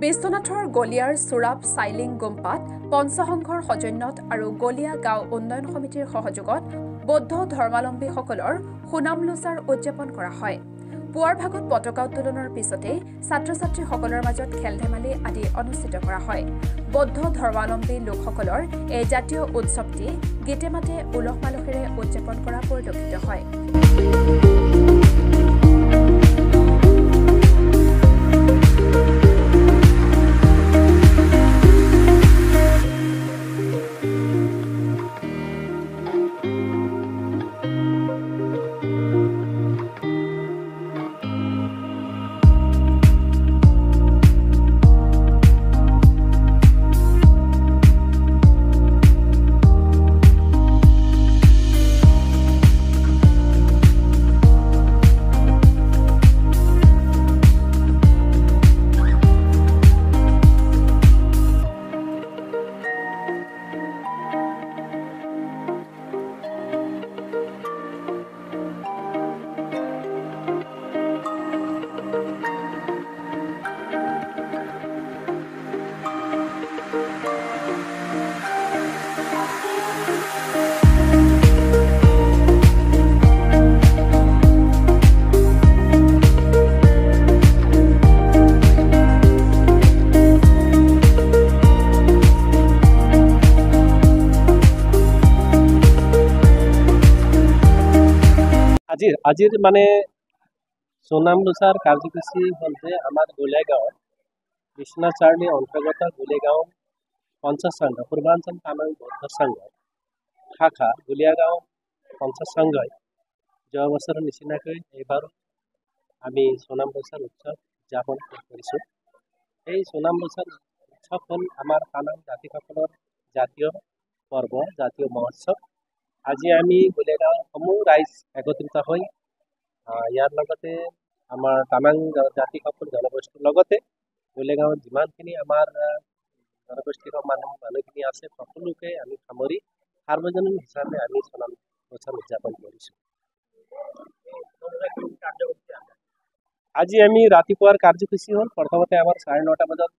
বিশ্বনাথৰ গলিয়াৰ সুৰাব চাইলিং গোমপাত পঞ্চসংঘৰ সৌজন্যত আৰু গলিয়া গাঁও উন্নয়ন সমিতিৰ সহযোগত বৌদ্ধ ধৰ্মাৱলম্বীসকলৰ সুনামলোচাৰ উদযাপন কৰা হয়। পুৱাৰ ভাগত পতাকা উত্তোলনৰ পিছতে ছাত্ৰ-ছাত্ৰীসকলৰ মাজত খেল-ধেমালি আদি অনুষ্ঠিত কৰা হয়। বৌদ্ধ ধৰ্মাৱলম্বী লোকসকলৰ এই জাতীয় উৎসৱটি গীতে মাতে উলহ মালহেৰে উদযাপন কৰা পৰিলক্ষিত হয়। আজিৰ মানে সুনামলোচাৰ কাৰ্যসূচী হ'ল যে আমাৰ গোলেগাঁৱৰ বিশ্বনাথ চাৰিআলিৰ অন্তৰ্গত গোলেগাঁও পঞ্চায়ত সংঘ পূৰ্বাঞ্চল তামিল বৌদ্ধ সংঘৰ শাখা গোলিয়াগাঁও পঞ্চায়ত সংঘই যোৱা বছৰৰ নিচিনাকৈ এইবাৰো আমি সুনামলোচাৰ উৎসৱ উদযাপন কৰিছোঁ। এই সুনামলোচাৰ উৎসৱ হ'ল আমাৰ তামিল জাতিসকলৰ জাতীয় পৰ্ব, জাতীয় মহোৎসৱ। আজি আমি গোলেগাঁৱৰ সমূহ ৰাইজ একত্ৰিত হৈ ইয়াৰ লগতে আমাৰ তামাং জাতিসকল জনগোষ্ঠীৰ লগতে গোলেগাঁৱত যিমানখিনি আমাৰ জনগোষ্ঠীৰ মানুহখিনি আছে সকলোকে আমি সামৰি সাৰ্বজনীন হিচাপে আমি সুনামলোচাৰ উদযাপন কৰিছোঁ। আজি আমি ৰাতিপুৱাৰ কাৰ্যসূচী হ'ল প্ৰথমতে আমাৰ 9:30 বজাত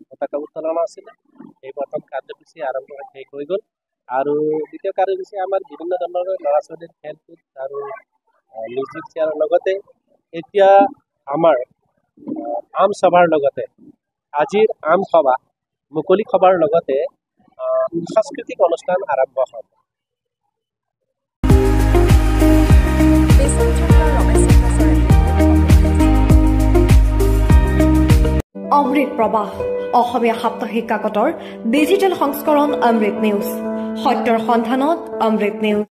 পতাকা উত্তোলন আছিলে। এই প্ৰথম কাৰ্যসূচী আৰম্ভ শেষ হৈ গ'ল আৰু দ্বিতীয় কাৰ্যসূচী আমাৰ বিভিন্ন ধৰণৰ ল'ৰা ছোৱালীৰ খেলকুদ আৰু মিউজিক চেয়াৰৰ লগতে এতিয়া আমাৰ আম সভাৰ লগতে আজিৰ আম সভা মুকলি সভাৰ লগতে সাংস্কৃতিক অনুষ্ঠান আৰম্ভ হ'ব। অমৃত প্ৰবাহ অসমীয়া সাপ্তাহিক কাকতৰ ডিজিটেল সংস্কৰণ অমৃত নিউজ, সত্যৰ সন্ধানত অমৃত নিউজ।